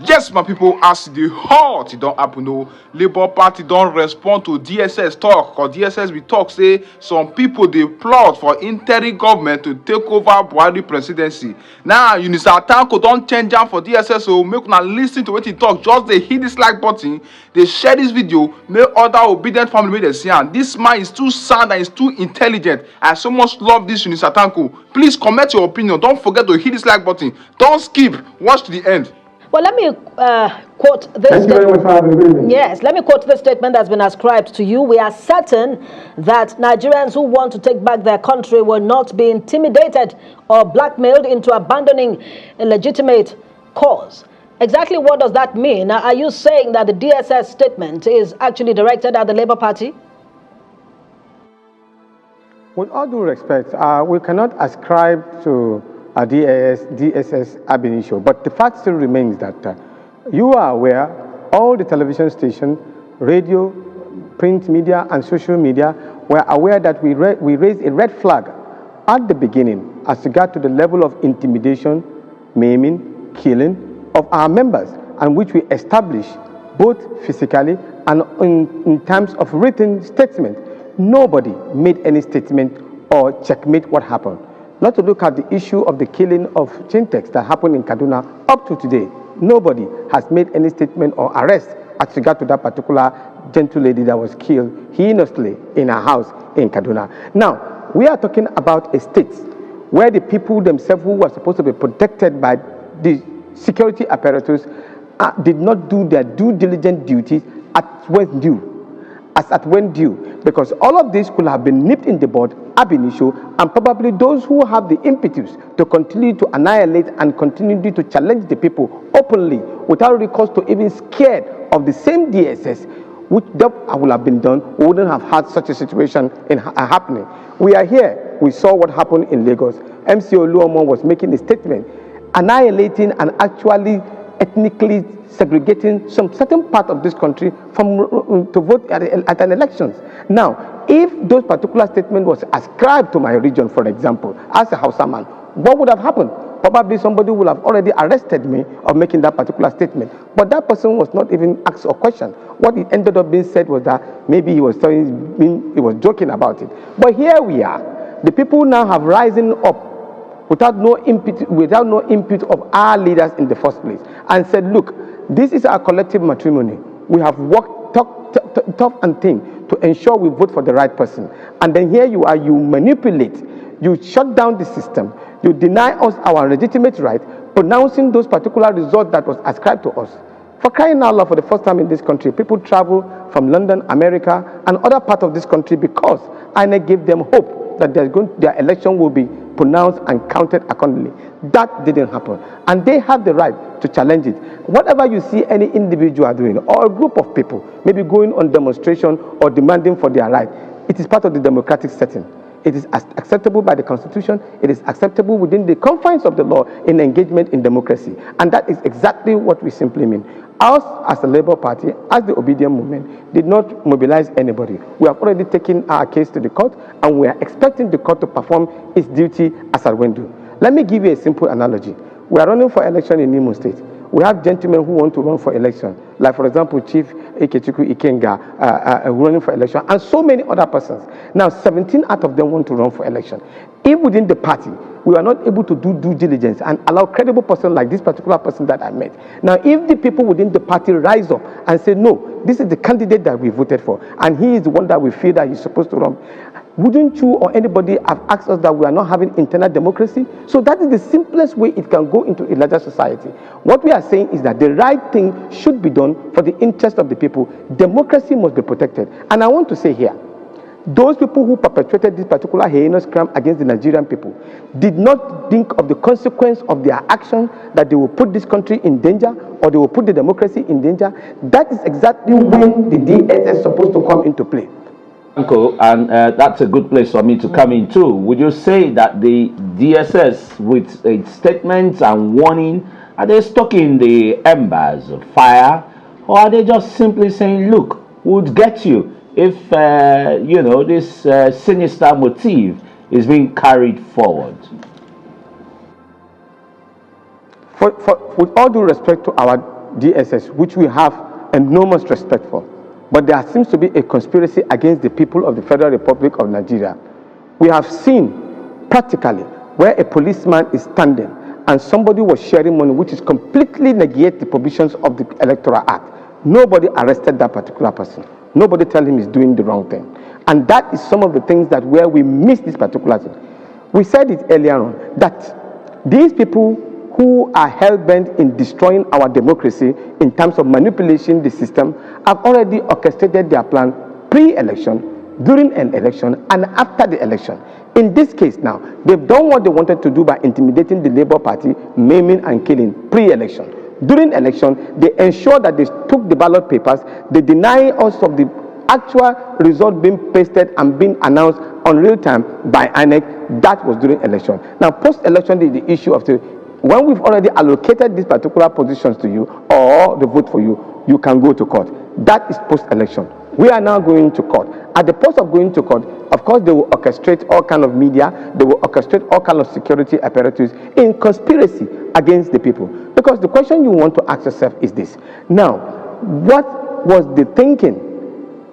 Yes, my people, as the hurt, it don't happen. No, Labour Party don't respond to DSS talk. Or DSS we talk say some people they plot for interim government to take over Buhari presidency. Now, Unisa Tanko don't change am for DSS, so make una listen to what he talk. Just they hit this like button, they share this video, make other obedient family make they see am. This man is too sound and is too intelligent. I so much love this Unisa Tanko. Please comment your opinion. Don't forget to hit this like button. Don't skip. Watch to the end. Well, let me quote this. Thank you very much for having me. Yes, let me quote this statement that's been ascribed to you. We are certain that Nigerians who want to take back their country will not be intimidated or blackmailed into abandoning a legitimate cause. Exactly what does that mean? Are you saying that the DSS statement is actually directed at the Labour Party? With all due respect, we cannot ascribe to DSS ab initio, but the fact still remains that you are aware all the television stations, radio, print media, and social media were aware that we raised a red flag at the beginning as regard to the level of intimidation, maiming, killing of our members, and which we established both physically and in terms of written statement. Nobody made any statement or checkmate what happened. Not to look at the issue of the killing of Chintex that happened in Kaduna up to today. Nobody has made any statement or arrest as regard to that particular gentle lady that was killed heinously in her house in Kaduna. Now, we are talking about a state where the people themselves who were supposed to be protected by the security apparatus did not do their due diligent duties when due, because all of this could have been nipped in the bud ab initio, and probably those who have the impetus to continue to annihilate and continue to challenge the people openly without recourse to even scared of the same DSS, which that would have been done, we wouldn't have had such a situation happening. We are here. We saw what happened in Lagos. MC Oluomo was making a statement annihilating and actually ethnically segregating some certain part of this country from to vote at an elections. Now, if those particular statement was ascribed to my region, for example, as a Hausa man, what would have happened? Probably somebody would have already arrested me of making that particular statement. But that person was not even asked a question. What it ended up being said was that maybe he was joking about it. But here we are. The people now have risen up without no input of our leaders in the first place, and said, look, this is our collective matrimony. We have worked tough and thin to ensure we vote for the right person. And then here you are, you manipulate, you shut down the system, you deny us our legitimate right, pronouncing those particular results that was ascribed to us. For crying out loud, for the first time in this country, people travel from London, America, and other parts of this country because INEC gave them hope that their election will be pronounced and counted accordingly. That didn't happen. And they have the right to challenge it. Whatever you see any individual doing, or a group of people, maybe going on demonstration or demanding for their right, it is part of the democratic setting. It is acceptable by the Constitution. It is acceptable within the confines of the law in engagement in democracy. And that is exactly what we simply mean. Us, as the Labour Party, as the obedient movement, did not mobilize anybody. We have already taken our case to the court, and we are expecting the court to perform its duty as at when due. Let me give you a simple analogy. We are running for election in Imo State. We have gentlemen who want to run for election, like, for example, Chief Ikechukwu Ikenga running for election, and so many other persons. Now, 17 out of them want to run for election. If within the party, we are not able to do due diligence and allow credible person like this particular person that I met. Now, if the people within the party rise up and say, no, this is the candidate that we voted for, and he is the one that we feel that he's supposed to run, wouldn't you or anybody have asked us that we are not having internal democracy? So that is the simplest way it can go into a larger society. What we are saying is that the right thing should be done for the interest of the people. Democracy must be protected. And I want to say here, those people who perpetrated this particular heinous crime against the Nigerian people did not think of the consequence of their action, that they will put this country in danger or they will put the democracy in danger. That is exactly when the DSS is supposed to come into play. And that's a good place for me to come in too. Would you say that the DSS, with its statements and warning, are they stoking the embers of fire, or are they just simply saying, look, we'll get you if this sinister motive is being carried forward? With all due respect to our DSS, which we have enormous respect for. But there seems to be a conspiracy against the people of the Federal Republic of Nigeria. We have seen practically where a policeman is standing and somebody was sharing money, which is completely negate the provisions of the Electoral Act. Nobody arrested that particular person. Nobody tell him he's doing the wrong thing. And that is some of the things that where we miss this particular thing. We said it earlier on that these people who are hell-bent in destroying our democracy in terms of manipulating the system have already orchestrated their plan pre-election, during an election, and after the election. In this case now, they've done what they wanted to do by intimidating the Labour Party, maiming and killing pre-election. During election, they ensured that they took the ballot papers, they deny us of the actual result being pasted and being announced on real time by INEC. That was during election. Now, post-election is the issue of when we've already allocated these particular positions to you or the vote for you, you can go to court. That is post-election. We are now going to court. At the post of going to court, of course, they will orchestrate all kind of media, they will orchestrate all kind of security apparatus in conspiracy against the people. Because the question you want to ask yourself is this. Now, what was the thinking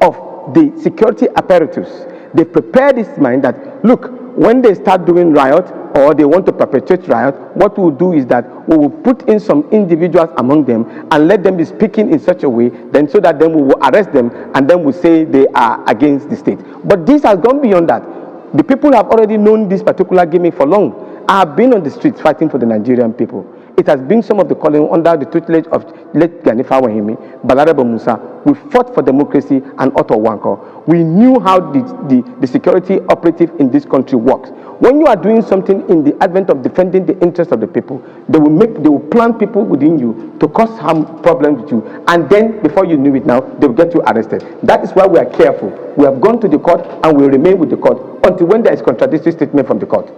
of the security apparatus? They prepared this mind that, look, when they start doing riot or they want to perpetrate riot, what we will do is that we will put in some individuals among them and let them be speaking in such a way, then so that then we will arrest them and then we say they are against the state. But this has gone beyond that. The people have already known this particular gimmick for long. I have been on the streets fighting for the Nigerian people. It has been some of the calling under the tutelage of late Gani Fawahimi, Balaraba Musa. We fought for democracy and Otto Wanko. We knew how the security operative in this country works. When you are doing something in the advent of defending the interests of the people, they will plant people within you to cause harm problems with you. And then, before you knew it now, they will get you arrested. That is why we are careful. We have gone to the court and we remain with the court until when there is contradictory statement from the court.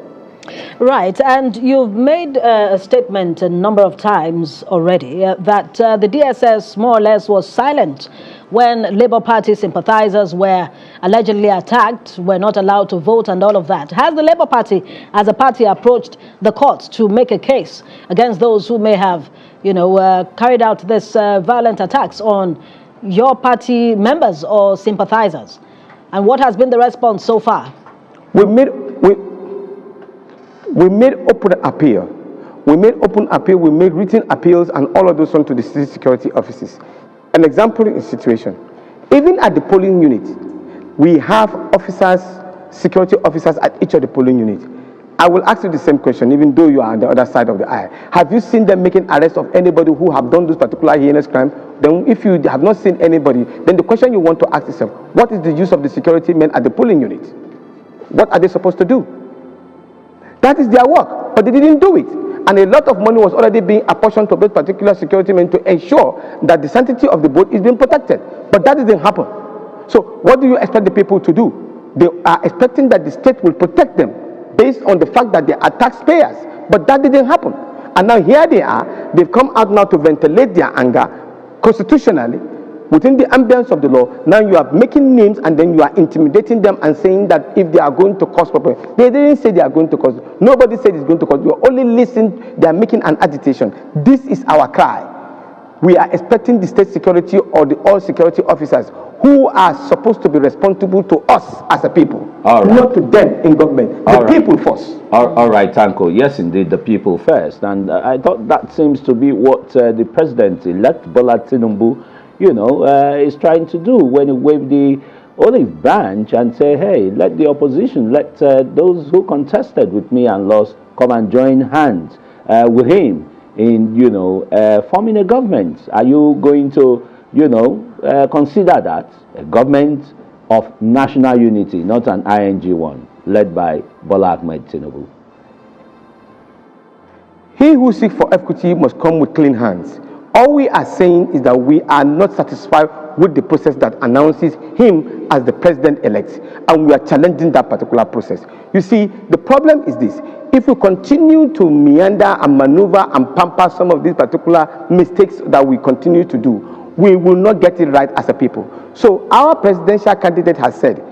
Right, and you've made a statement a number of times already that the DSS more or less was silent when Labour Party sympathizers were allegedly attacked, were not allowed to vote and all of that. Has the Labour Party as a party approached the courts to make a case against those who may have, carried out this violent attacks on your party members or sympathizers? And what has been the response so far? We made open appeal. We made open appeal, we made written appeals and all of those on to the city security offices. An example is situation. Even at the polling unit, we have officers, security officers at each of the polling units. I will ask you the same question, even though you are on the other side of the aisle. Have you seen them making arrests of anybody who have done this particular heinous crime? Then if you have not seen anybody, then the question you want to ask yourself, what is the use of the security men at the polling unit? What are they supposed to do? That is their work, but they didn't do it. And a lot of money was already being apportioned to those particular security men to ensure that the sanctity of the vote is being protected. But that didn't happen. So what do you expect the people to do? They are expecting that the state will protect them based on the fact that they are taxpayers. But that didn't happen. And now here they are. They've come out now to ventilate their anger constitutionally within the ambience of the law. Now you are making names and then you are intimidating them and saying that if they are going to cause problem. They didn't say they are going to cause. Nobody said it's going to cause. You are only listening. They are making an agitation. This is our cry. We are expecting the state security or the all security officers who are supposed to be responsible to us as a people, not to them in government. The people first. All right, Tanko. Yes, indeed, the people first. And I thought that seems to be what the president-elect Bola Tinubu is trying to do when he waved the olive branch and say, hey, let the opposition, let those who contested with me and lost come and join hands with him in, forming a government. Are you going to, consider that a government of national unity, not an ING one, led by Bola Ahmed Tinubu? He who seeks for equity must come with clean hands. All we are saying is that we are not satisfied with the process that announces him as the president-elect, and we are challenging that particular process. You see, the problem is this. If we continue to meander and maneuver and pamper some of these particular mistakes that we continue to do, we will not get it right as a people. So our presidential candidate has said,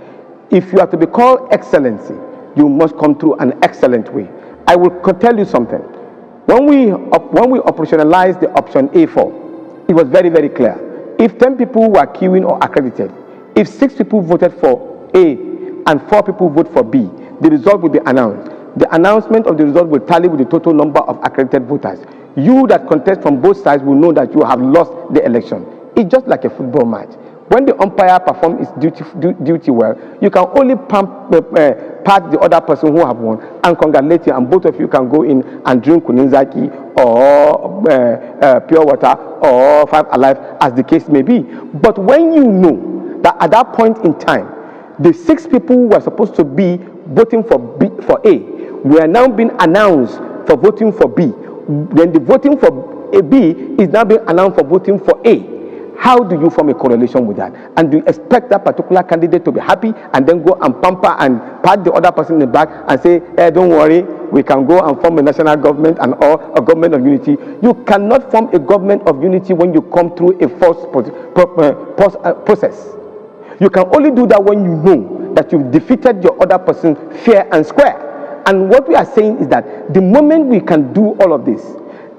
if you are to be called excellency, you must come through an excellent way. I will tell you something. When we operationalize the option A4, it was very, very clear. If 10 people were queuing or accredited, if 6 people voted for A and 4 people vote for B, the result will be announced. The announcement of the result will tally with the total number of accredited voters. You that contest from both sides will know that you have lost the election. It's just like a football match. When the umpire performs its duty well, you can only pat the other person who have won and congratulate you, and both of you can go in and drink kuninzaki or pure water or Five Alive, as the case may be. But when you know that at that point in time, the 6 people who were supposed to be voting for A were now being announced for voting for B, then the voting for B is now being announced for voting for A. How do you form a correlation with that? And do you expect that particular candidate to be happy and then go and pamper and pat the other person in the back and say, hey, don't worry, we can go and form a national government and or a government of unity? You cannot form a government of unity when you come through a forced process. You can only do that when you know that you've defeated your other person fair and square. And what we are saying is that the moment we can do all of this,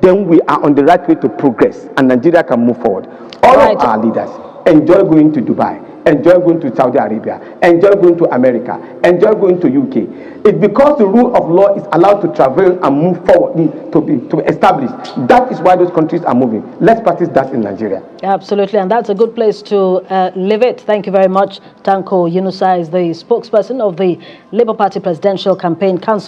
then we are on the right way to progress and Nigeria can move forward. All of our leaders enjoy going to Dubai, enjoy going to Saudi Arabia, enjoy going to America, enjoy going to UK. It's because the rule of law is allowed to travel and move forward, to be established. That is why those countries are moving. Let's practice that in Nigeria. Absolutely, and that's a good place to leave it. Thank you very much. Tanko Yunusa is the spokesperson of the Labour Party Presidential Campaign Council.